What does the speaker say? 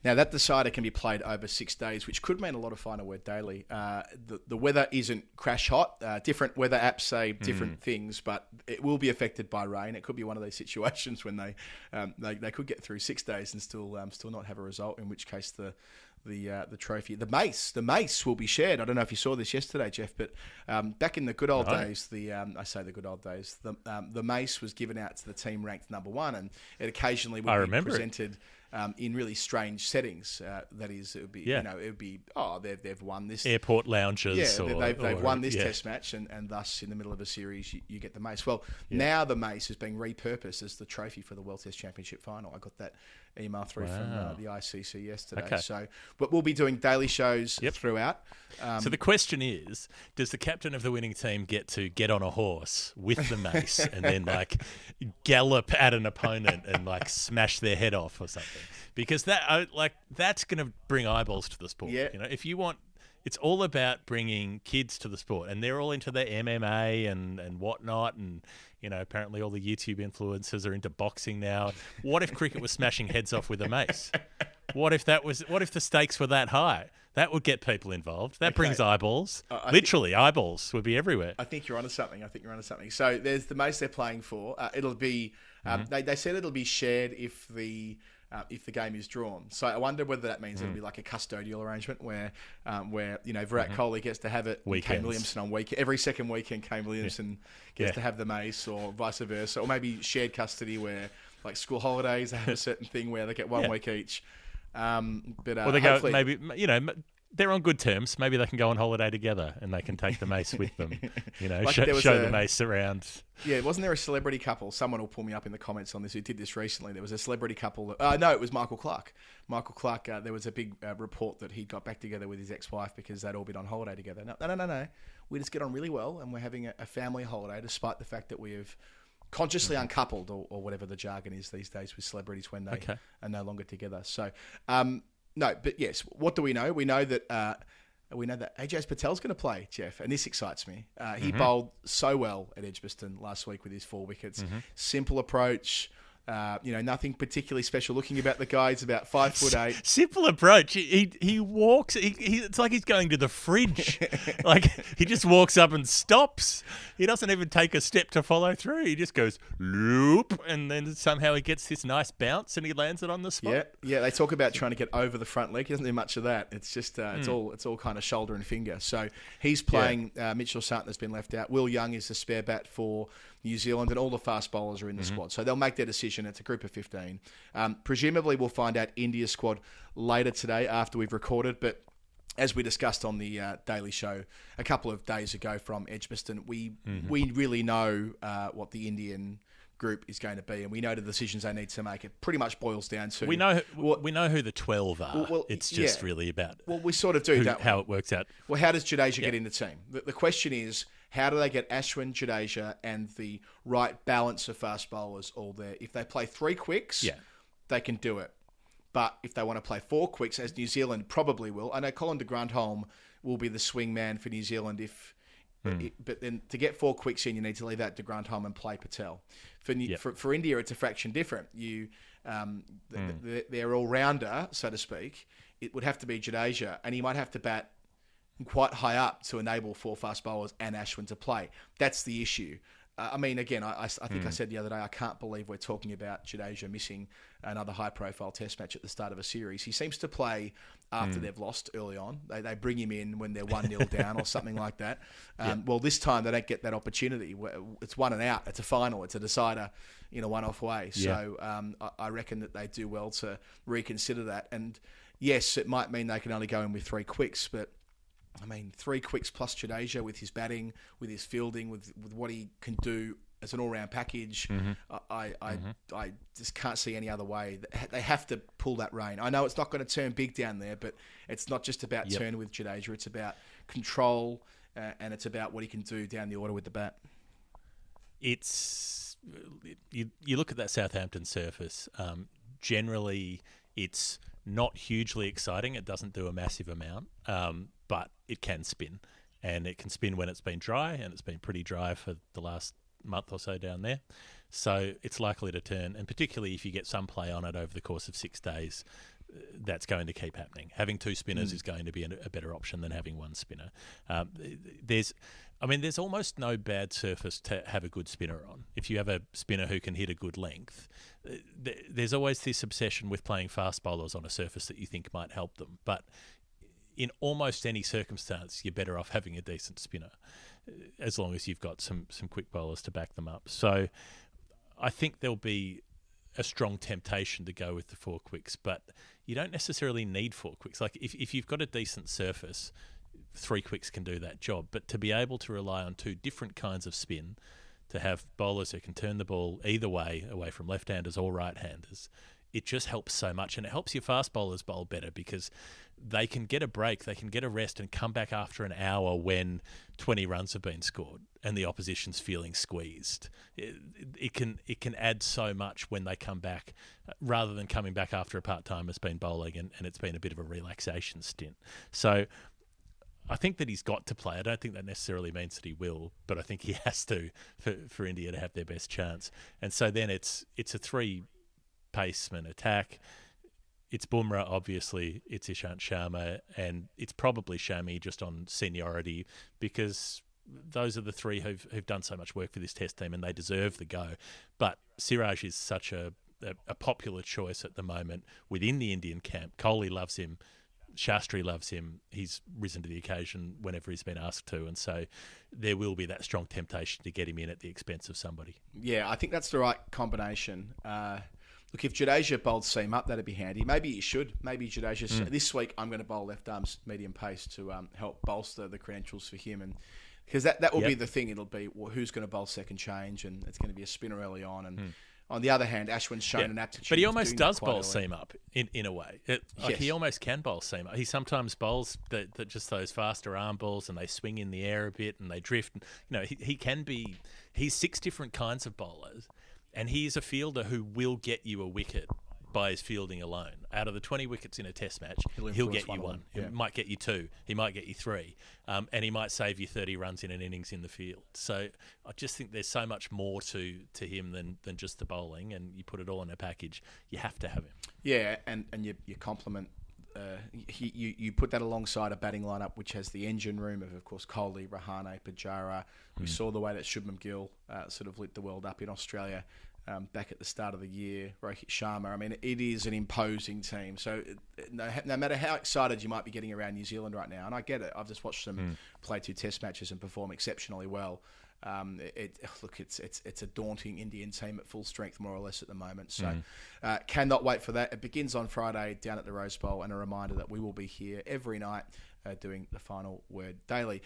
Now, that decider can be played over 6 days, which could mean a lot of final word daily. The weather isn't crash hot. Different weather apps say different things, but it will be affected by rain. It could be one of those situations when they could get through 6 days and still not have a result, in which case the trophy, the mace will be shared. I don't know if you saw this yesterday, Jeff, but back in the good old days, I say the good old days, the mace was given out to the team ranked number 1, and it occasionally would be presented in really strange settings. That is, it would be they've won this airport lounges. Yeah, they've won this test match, and thus in the middle of a series you get the mace. Well, now the mace is being repurposed as the trophy for the World Test Championship final. I got that email through from the ICC yesterday. Okay. So, but we'll be doing daily shows throughout. So the question is, does the captain of the winning team get on a horse with the mace and then gallop at an opponent and smash their head off or something? Because that's going to bring eyeballs to the sport. Yeah. If you want, it's all about bringing kids to the sport, and they're all into the MMA and whatnot, and apparently all the YouTube influencers are into boxing now. What if cricket was smashing heads off with a mace? What if the stakes were that high? That would get people involved. That brings eyeballs. Literally, eyeballs would be everywhere. I think you're onto something. So there's the mace they're playing for. It'll be. They said it'll be shared if the game is drawn. So I wonder whether that means it'll be like a custodial arrangement where Virat Kohli gets to have it, Kane Williamson on every second weekend Kane Williamson gets to have the mace, or vice versa, or maybe shared custody where school holidays they have a certain thing where they get 1 week each. Or they go, maybe they're on good terms. Maybe they can go on holiday together and they can take the mace with them. Show the mace around. Yeah, wasn't there a celebrity couple? Someone will pull me up in the comments on this who did this recently. There was a celebrity couple. No, it was Michael Clark. Michael Clark, there was a big report that he got back together with his ex-wife because they'd all been on holiday together. No. We just get on really well, and we're having a family holiday despite the fact that we have consciously uncoupled, or whatever the jargon is these days with celebrities when they are no longer together. So, no, but yes, what do we know? We know that Ajaz Patel's going to play, Jeff, and this excites me. He bowled so well at Edgbaston last week with his 4 wickets. Simple approach. Nothing particularly special looking about the guy. He's about 5'8". Simple approach. He walks. It's like he's going to the fridge. He just walks up and stops. He doesn't even take a step to follow through. He just goes loop, and then somehow he gets this nice bounce and he lands it on the spot. Yeah. They talk about trying to get over the front leg. He doesn't do much of that. It's just it's all kind of shoulder and finger. So he's playing. Mitchell Santner's been left out. Will Young is the spare bat for New Zealand, and all the fast bowlers are in the squad. So they'll make their decision. It's a group of 15. Presumably, we'll find out India's squad later today after we've recorded. But as we discussed on the Daily Show a couple of days ago from Edgbaston, we really know what the Indian group is going to be, and we know the decisions they need to make. It pretty much boils down to we know who the 12 are. Well, it's just really about we sort of do how it works out. Well, how does Jadeja get in the team? The question is, how do they get Ashwin, Jadeja, and the right balance of fast bowlers all there? If they play 3 quicks, they can do it. But if they want to play 4 quicks, as New Zealand probably will, I know Colin de Grandholm will be the swing man for New Zealand but then to get 4 quicks in, you need to leave out de Grandholm and play Patel. For India, it's a fraction different. Their all-rounder, so to speak, it would have to be Jadeja, and he might have to bat quite high up to enable 4 fast bowlers and Ashwin to play. That's the issue. I think I said the other day, I can't believe we're talking about Jadeja missing another high-profile test match at the start of a series. He seems to play after they've lost early on. They bring him in when they're 1-0 down or something like that. Well, this time they don't get that opportunity. It's 1 and out. It's a final. It's a decider in a one-off way. So I reckon that they do well to reconsider that. And yes, it might mean they can only go in with 3 quicks, but 3 quicks plus Jadeja with his batting, with his fielding, with what he can do as an all-round package. I just can't see any other way. They have to pull that rein. I know it's not going to turn big down there, but it's not just about turn with Jadeja. It's about control, and it's about what he can do down the order with the bat. It's you look at that Southampton surface. Generally, it's not hugely exciting. It doesn't do a massive amount, but it can spin. And it can spin when it's been dry, and it's been pretty dry for the last month or so down there. So it's likely to turn, and particularly if you get some play on it over the course of 6 days, that's going to keep happening. Having two spinners is going to be a better option than having one spinner. There's almost no bad surface to have a good spinner on. If you have a spinner who can hit a good length, there's always this obsession with playing fast bowlers on a surface that you think might help them. But in almost any circumstance, you're better off having a decent spinner, as long as you've got some quick bowlers to back them up. So I think there'll be a strong temptation to go with the four quicks, but you don't necessarily need four quicks. Like if you've got a decent surface, three quicks can do that job. But to be able to rely on two different kinds of spin, to have bowlers who can turn the ball either way, away from left-handers or right-handers, it just helps so much. And it helps your fast bowlers bowl better because they can get a break, they can get a rest and come back after an hour when 20 runs have been scored and the opposition's feeling squeezed. It can add so much when they come back, rather than coming back after a part-timer's been bowling and it's been a bit of a relaxation stint. So I think that he's got to play. I don't think that necessarily means that he will, but I think he has to for India to have their best chance. And so then it's a three-paceman attack. It's Bumrah, obviously, it's Ishant Sharma, and it's probably Shami just on seniority, because those are the three who've done so much work for this test team and they deserve the go. But Siraj is such a popular choice at the moment within the Indian camp. Kohli loves him. Shastri loves him. He's risen to the occasion whenever he's been asked to, and so there will be that strong temptation to get him in at the expense of somebody. Yeah, I think that's the right combination. Look, if Jadeja bowled seam up, that'd be handy. Maybe he should. Maybe Jadeja this week I'm going to bowl left arm medium pace to help bolster the credentials for him, and because that will be the thing. It'll be who's going to bowl second change, and it's going to be a spinner early on. And on the other hand, Ashwin's shown an aptitude. But he almost does bowl seam up in a way. He almost can bowl seam up. He sometimes bowls that just those faster arm balls, and they swing in the air a bit and they drift. He can be. He's six different kinds of bowlers. And he's a fielder who will get you a wicket by his fielding alone. Out of the 20 wickets in a test match, he'll get you one. He might get you two. He might get you three. And he might save you 30 runs in an innings in the field. So I just think there's so much more to him than just the bowling. And you put it all in a package, you have to have him. Yeah, and you complement... you put that alongside a batting lineup which has the engine room of course, Kohli, Rahane, Pujara. We saw the way that Shubman Gill sort of lit the world up in Australia back at the start of the year. Rohit Sharma. I mean, it is an imposing team. So no matter how excited you might be getting around New Zealand right now, and I get it, I've just watched them play 2 test matches and perform exceptionally well. It's a daunting Indian team at full strength, more or less, at the moment. So cannot wait for that. It begins on Friday down at the Rose Bowl, and a reminder that we will be here every night doing the Final Word Daily.